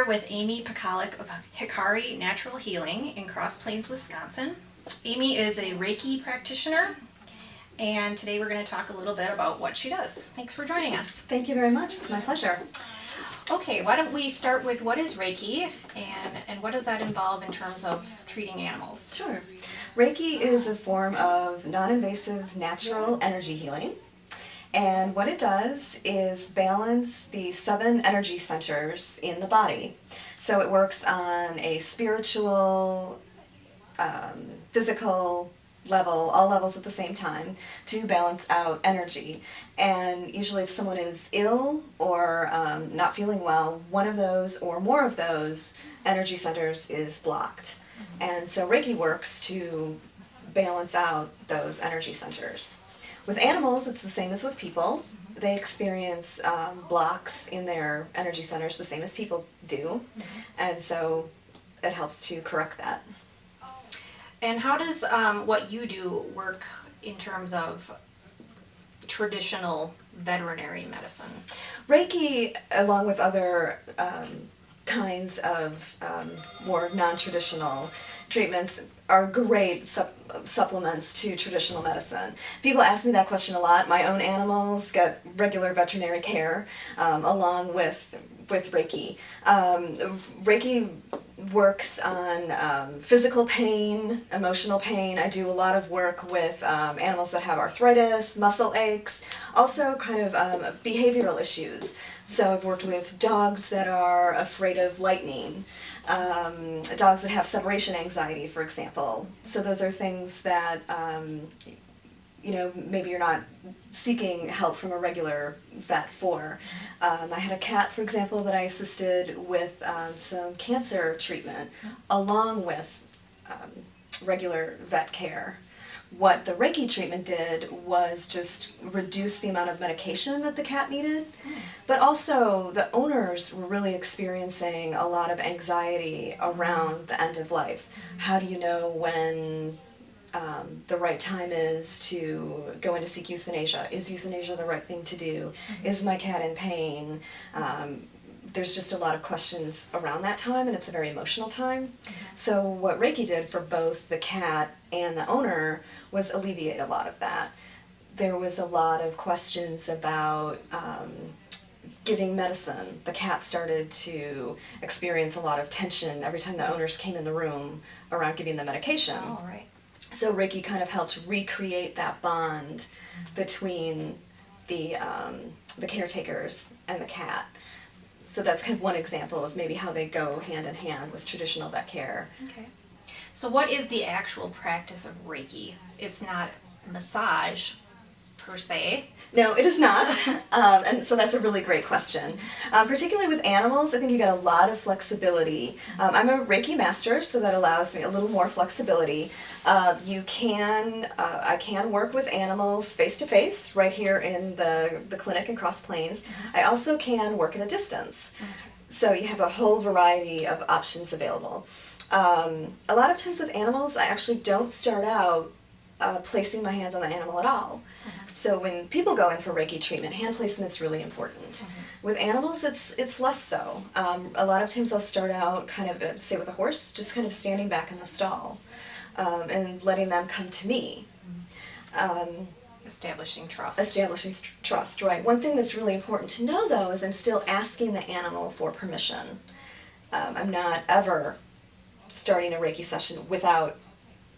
here with Amy Pikalek of Hikari Natural Healing in Cross Plains, Wisconsin. Amy is a Reiki practitioner, and today we're going to talk a little bit about what she does. Thanks for joining us. Thank you very much. It's my pleasure. Okay, why don't we start with what is Reiki and what does that involve in terms of treating animals? Sure. Reiki is a form of non-invasive natural energy healing. And what it does is balance the 7 energy centers in the body. So it works on a spiritual, physical level, all levels at the same time, to balance out energy. And usually if someone is ill or not feeling well, one of those or more of those energy centers is blocked. And so Reiki works to balance out those energy centers. With animals, it's the same as with people. They experience blocks in their energy centers the same as people do, and so it helps to correct that. And how does what you do work in terms of traditional veterinary medicine? Reiki, along with other kinds of more non-traditional treatments, are great supplements to traditional medicine. People ask me that question a lot. My own animals get regular veterinary care along with Reiki. Reiki works on physical pain, emotional pain. I do a lot of work with animals that have arthritis, muscle aches, also kind of behavioral issues. So I've worked with dogs that are afraid of lightning, dogs that have separation anxiety, for example. So those are things that, maybe you're not seeking help from a regular vet for. I had a cat, for example, that I assisted with some cancer treatment along with regular vet care. What the Reiki treatment did was just reduce the amount of medication that the cat needed, but also the owners were really experiencing a lot of anxiety around the end of life. How do you know when the right time is to go in to seek euthanasia? Is euthanasia the right thing to do? Is my cat in pain? There's just a lot of questions around that time, and it's a very emotional time. So what Reiki did for both the cat and the owner was alleviate a lot of that. There was a lot of questions about giving medicine. The cat started to experience a lot of tension every time the owners came in the room around giving the medication. Oh, right. So Reiki kind of helped recreate that bond between the caretakers and the cat. So that's kind of one example of maybe how they go hand in hand with traditional vet care. Okay. So what is the actual practice of Reiki? It's not massage per se. No, it is not. And so that's a really great question. Particularly with animals, I think you get a lot of flexibility. I'm a Reiki master, so that allows me a little more flexibility. I can work with animals face-to-face right here in the clinic in Cross Plains. I also can work at a distance. So you have a whole variety of options available. A lot of times with animals, I actually don't start out placing my hands on the animal at all. So when people go in for Reiki treatment, hand placement is really important. With animals, it's less so. A lot of times I'll start out kind of, say with a horse, just kind of standing back in the stall and letting them come to me. Establishing trust. Establishing trust, right. One thing that's really important to know, though, is I'm still asking the animal for permission. I'm not ever starting a Reiki session without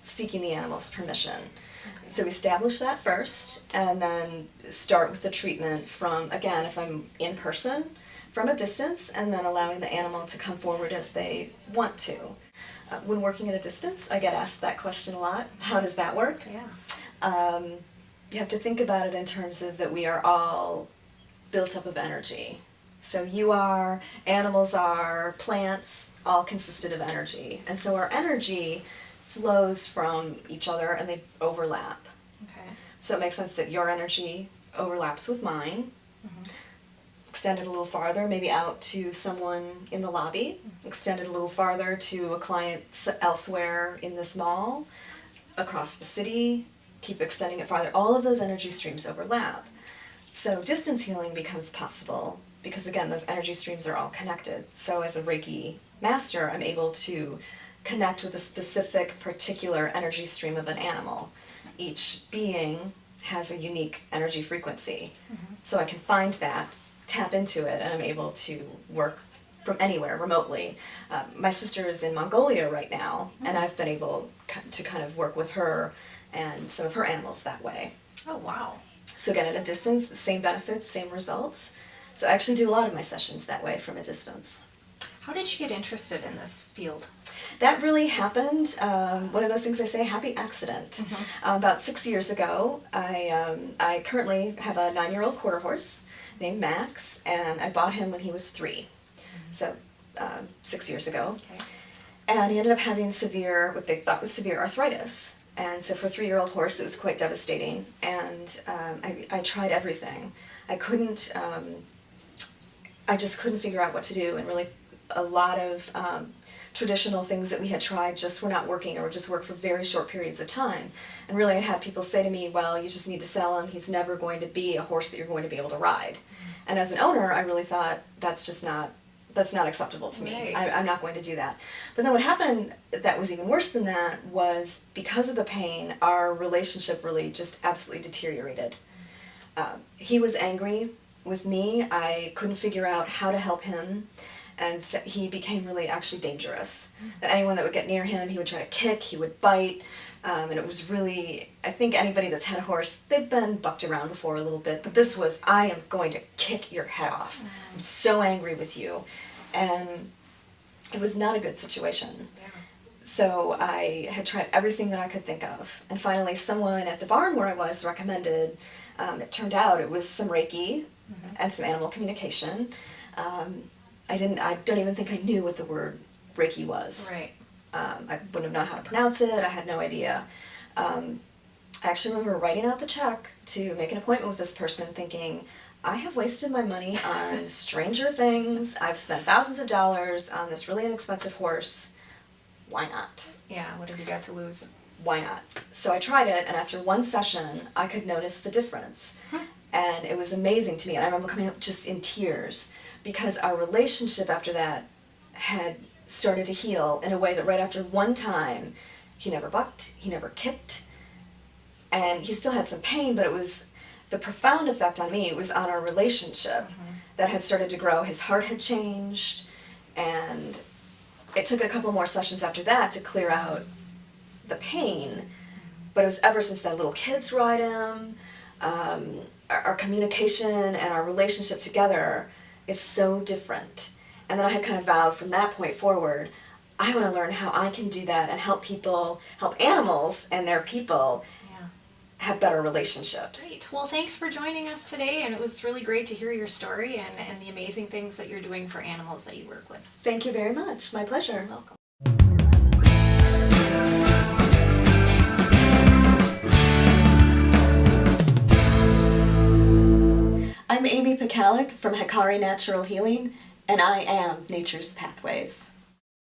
seeking the animal's permission. Okay. So establish that first, and then start with the treatment from, again, if I'm in person, from a distance, and then allowing the animal to come forward as they want to. When working at a distance, I get asked that question a lot. How does that work? Yeah. You have to think about it in terms of that we are all built up of energy. So you are, animals are, plants, all consisted of energy. And so our energy flows from each other and they overlap. Okay. So it makes sense that your energy overlaps with mine. Extend it a little farther, maybe out to someone in the lobby. Extend it a little farther to a client elsewhere in this mall, across the city. Keep extending it farther. All of those energy streams overlap. So distance healing becomes possible because again, those energy streams are all connected. So as a Reiki master, I'm able to connect with a specific particular energy stream of an animal. Each being has a unique energy frequency. So I can find that, tap into it, and I'm able to work from anywhere, remotely. My sister is in Mongolia right now, and I've been able to kind of work with her and some of her animals that way. Oh, wow. So again, at a distance, same benefits, same results. So I actually do a lot of my sessions that way from a distance. How did you get interested in this field? That really happened, one of those things I say, happy accident. About 6 years ago, I currently have a 9-year-old quarter horse named Max, and I bought him when he was 3, so 6 years ago. Okay. And he ended up having severe, what they thought was severe arthritis. And so for a 3-year-old horse, it was quite devastating. And I tried everything. I just couldn't figure out what to do, and really a lot of traditional things that we had tried just were not working, or just worked for very short periods of time. And really I had people say to me, well, you just need to sell him, he's never going to be a horse that you're going to be able to ride. And as an owner, I really thought, that's not acceptable to me. Right. I'm not going to do that. But then what happened that was even worse than that was, because of the pain, our relationship really just absolutely deteriorated. He was angry with me. I couldn't figure out how to help him, and so he became really actually dangerous. That anyone that would get near him, he would try to kick, he would bite, and it was really, I think anybody that's had a horse, they've been bucked around before a little bit, but this was, I am going to kick your head off. I'm so angry with you. And it was not a good situation. Yeah. So I had tried everything that I could think of, and finally someone at the barn where I was recommended, it turned out it was some Reiki and some animal communication. I don't even think I knew what the word Reiki was. Right. I wouldn't have known how to pronounce it, I had no idea. I actually remember writing out the check to make an appointment with this person, thinking, I have wasted my money on stranger things, I've spent thousands of dollars on this really inexpensive horse, why not? Yeah, what have you got to lose? Why not? So I tried it, and after one session, I could notice the difference. And it was amazing to me, and I remember coming up just in tears, because our relationship after that had started to heal in a way that right after one time, he never bucked, he never kicked, and he still had some pain, but it was the profound effect on me was on our relationship that had started to grow. His heart had changed, and it took a couple more sessions after that to clear out the pain, but it was ever since then. Little kids ride him, our communication and our relationship together is so different. And then I had kind of vowed from that point forward, I want to learn how I can do that and help people, help animals and their people have better relationships. Great. Well, thanks for joining us today, and it was really great to hear your story and the amazing things that you're doing for animals that you work with. Thank you very much. My pleasure. You're welcome. I'm Amy Pikalek from Hikari Natural Healing, and I am Nature's Pathways.